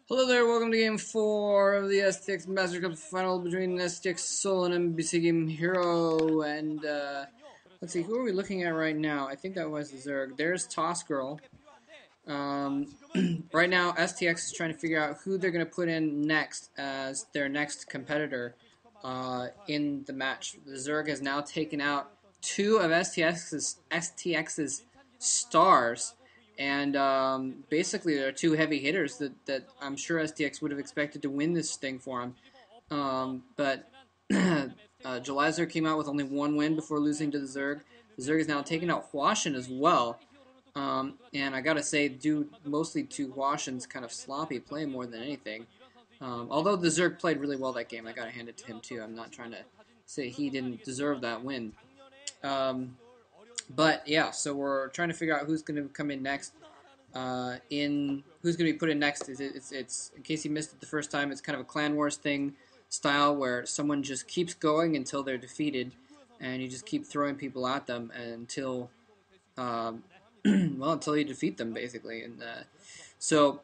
Hello there, welcome to Game 4 of the STX Master Cup final between STX Seoul and NBC Game Hero. And, let's see, who are we looking at right now? I think that was the Zerg. There's Toss Girl. Right now, STX is trying to figure out who they're going to put in next as their next competitor in the match. The Zerg has now taken out two of STX's stars. And basically, there are two heavy hitters that I'm sure STX would have expected to win this thing for him. But Jelizer came out with only one win before losing to the Zerg. The Zerg is now taking out Huashin as well. And I gotta say, due mostly to Huashin's kind of sloppy play more than anything. Although the Zerg played really well that game, I gotta hand it to him too. I'm not trying to say he didn't deserve that win. But yeah, so we're trying to figure out who's going to come in next. Who's going to be put in next? It's in case you missed it the first time. It's kind of a Clan Wars thing style where someone just keeps going until they're defeated, and you just keep throwing people at them until until you defeat them basically. And so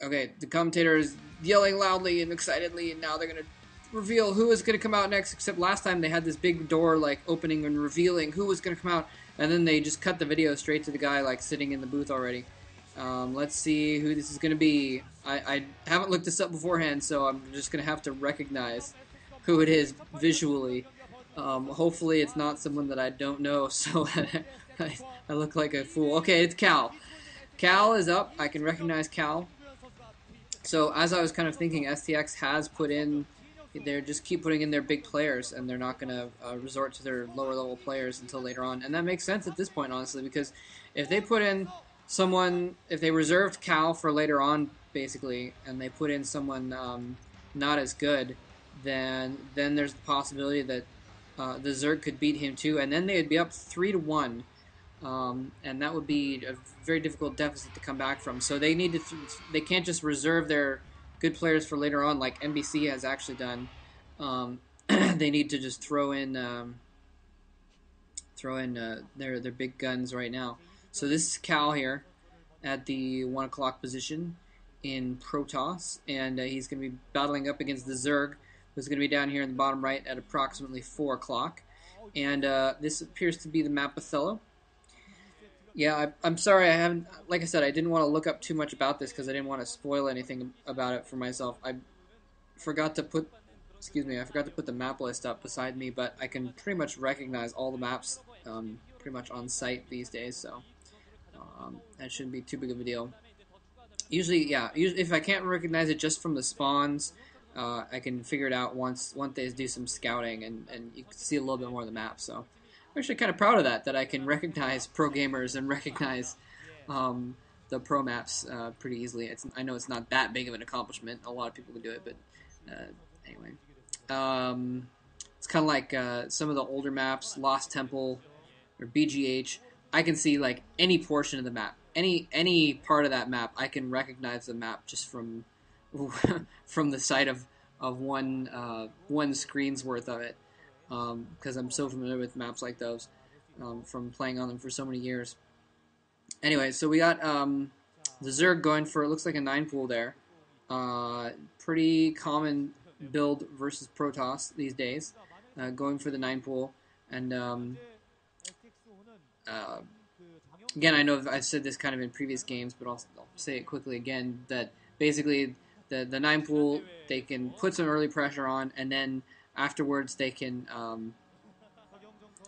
okay, the commentator is yelling loudly and excitedly, and now they're going to reveal who is going to come out next, except last time they had this big door like opening and revealing who was going to come out, and then they just cut the video straight to the guy like sitting in the booth already. Let's see who this is going to be. I haven't looked this up beforehand, so I'm just going to have to recognize who it is visually. Hopefully it's not someone that I don't know, so I look like a fool. Okay, it's Cal. Cal is up. I can recognize Cal. So as I was kind of thinking, STX has put in, they just keep putting in their big players, and they're not going to resort to their lower level players until later on. And that makes sense at this point, honestly, because if they put in someone, if they reserved Cal for later on, basically, and they put in someone not as good, then there's the possibility that the Zerg could beat him too, and then they would be up 3-1. And that would be a very difficult deficit to come back from. So they need to, they can't just reserve their good players for later on, like NBC has actually done. They need to just throw in their big guns right now. So this is Cal here at the 1 o'clock position in Protoss, and he's going to be battling up against the Zerg, who's going to be down here in the bottom right at approximately 4 o'clock. And this appears to be the map Othello. Yeah, I'm sorry, I haven't, like I said, I didn't want to look up too much about this because I didn't want to spoil anything about it for myself. I forgot to put the map list up beside me, but I can pretty much recognize all the maps pretty much on site these days, so that shouldn't be too big of a deal. Usually, if I can't recognize it just from the spawns, I can figure it out once they do some scouting, and you can see a little bit more of the map, so I'm actually kind of proud of that I can recognize pro gamers and recognize the pro maps pretty easily. I know it's not that big of an accomplishment. A lot of people can do it, but anyway. It's kind of like some of the older maps, Lost Temple or BGH. I can see like any portion of the map, any part of that map. I can recognize the map just from from the sight of one screen's worth of it. Because I'm so familiar with maps like those from playing on them for so many years. Anyway, so we got the Zerg going for, it looks like a 9 pool there. Pretty common build versus Protoss these days, going for the 9 pool. And again, I know I've said this kind of in previous games, but I'll say it quickly again, that basically the 9 pool, they can put some early pressure on, and then afterwards they can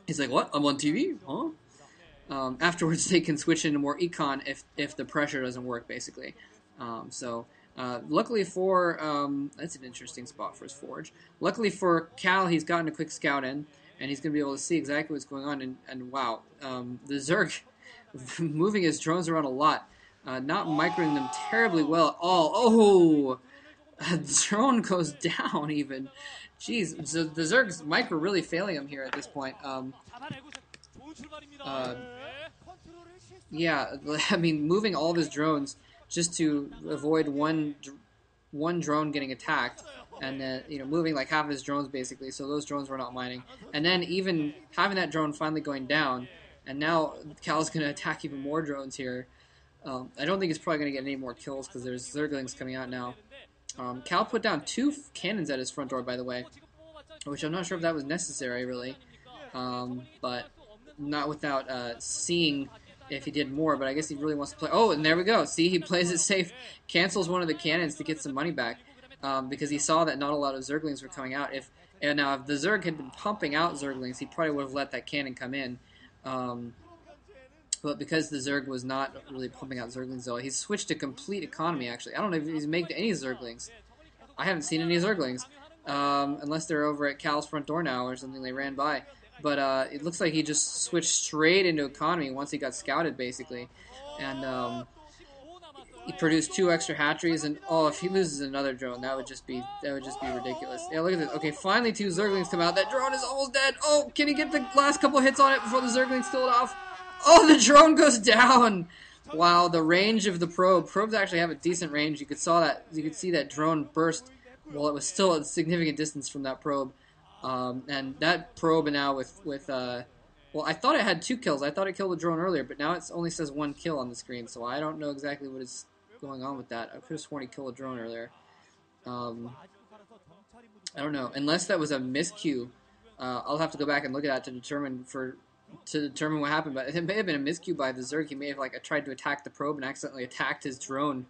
he's like, what? I'm on TV? Huh? Afterwards they can switch into more econ if the pressure doesn't work, basically. Luckily for that's an interesting spot for his forge. Luckily for Cal, he's gotten a quick scout in, and he's going to be able to see exactly what's going on. And wow, the Zerg moving his drones around a lot, not microing them terribly well at all. Oh, a drone goes down even. Jeez, so the Zerg's micro really failing him here at this point. Yeah, I mean, moving all of his drones just to avoid one drone getting attacked, and then moving like half of his drones basically, so those drones were not mining, and then even having that drone finally going down, and now Cal's going to attack even more drones here. I don't think he's probably going to get any more kills because there's Zerglings coming out now. Cal put down 2 cannons at his front door, by the way, which I'm not sure if that was necessary, really. But not without seeing if he did more, but I guess he really wants to play. Oh, and there we go. See, he plays it safe, cancels one of the cannons to get some money back, because he saw that not a lot of Zerglings were coming out. If the Zerg had been pumping out Zerglings, he probably would have let that cannon come in. But because the Zerg was not really pumping out Zerglings, though, he's switched to complete economy, actually. I don't know if he's making any Zerglings. I haven't seen any Zerglings, unless they're over at Cal's front door now or something they ran by. But it looks like he just switched straight into economy once he got scouted, basically. And he produced 2 extra hatcheries, and oh, if he loses another drone, that would just be ridiculous. Yeah, look at this. Okay, finally 2 Zerglings come out. That drone is almost dead. Oh, can he get the last couple hits on it before the Zerglings steal it off? Oh, the drone goes down. Wow, the range of the probe. Probes actually have a decent range. You could see that drone burst while it was still at a significant distance from that probe. And that probe now well, I thought it had 2 kills. I thought it killed the drone earlier, but now it only says 1 kill on the screen, so I don't know exactly what is going on with that. I could have sworn he killed a drone earlier. I don't know. Unless that was a miscue, I'll have to go back and look at that to determine what happened. But it may have been a miscue by the Zerg. He may have tried to attack the probe and accidentally attacked his drone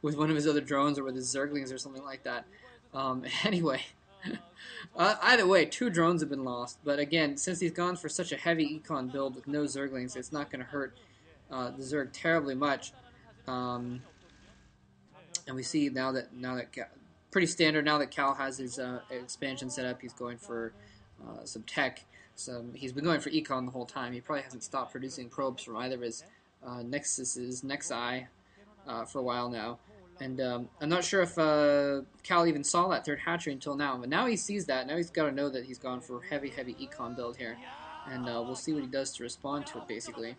with one of his other drones or with his Zerglings or something like that. Anyway. Either way, 2 drones have been lost, but again, since he's gone for such a heavy econ build with no Zerglings, it's not going to hurt the Zerg terribly much. And we see now that pretty standard now that Cal has his expansion set up, he's going for some tech. So he's been going for econ the whole time. He probably hasn't stopped producing probes from either of his Nexi for a while now. And I'm not sure if Cal even saw that 3rd hatchery until now. But now he sees that. Now he's got to know that he's gone for heavy econ build here. And we'll see what he does to respond to it, basically.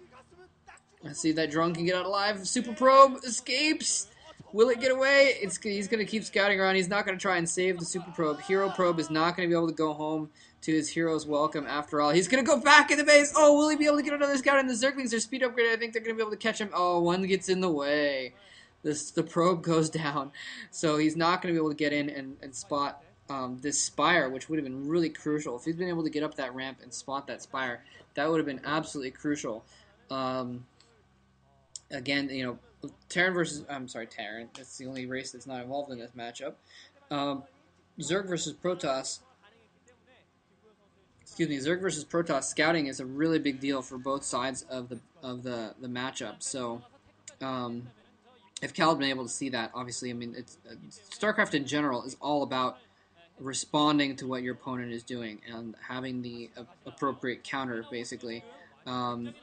Let's see if that drone can get out alive. Super probe escapes. Will it get away? He's going to keep scouting around. He's not going to try and save the super probe. Hero probe is not going to be able to go home to his hero's welcome after all. He's going to go back in the base. Oh, will he be able to get another scout? And the Zerglings are speed upgraded. I think they're going to be able to catch him. Oh, one gets in the way. The probe goes down, so he's not going to be able to get in and spot this spire, which would have been really crucial. If he's been able to get up that ramp and spot that spire, that would have been absolutely crucial. Again, Terran versus... I'm sorry, Terran. That's the only race that's not involved in this matchup. Zerg versus Protoss. Excuse me, Zerg versus Protoss. Scouting is a really big deal for both sides of the matchup. So... if Cal had been able to see that, obviously, I mean, StarCraft in general is all about responding to what your opponent is doing and having the appropriate counter, basically. And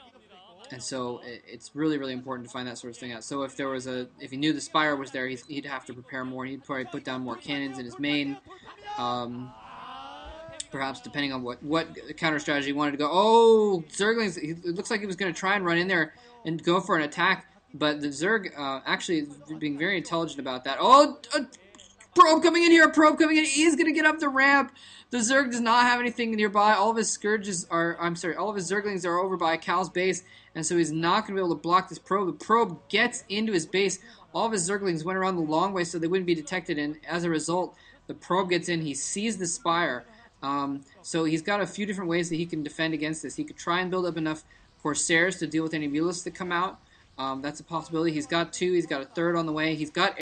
so it's really, really important to find that sort of thing out. So if he knew the Spire was there, he'd have to prepare more. He'd probably put down more cannons in his main. Perhaps depending on what counter strategy he wanted to go. Oh, Zerglings! It looks like he was going to try and run in there and go for an attack. But the Zerg actually being very intelligent about that. Oh, a probe coming in here, He's going to get up the ramp. The Zerg does not have anything nearby. All of his all of his Zerglings are over by Cal's base, and so he's not going to be able to block this probe. The probe gets into his base. All of his Zerglings went around the long way so they wouldn't be detected, and as a result, the probe gets in. He sees the Spire. So he's got a few different ways that he can defend against this. He could try and build up enough Corsairs to deal with any Mulists that come out. That's a possibility. He's got 2. He's got a 3rd on the way. He's got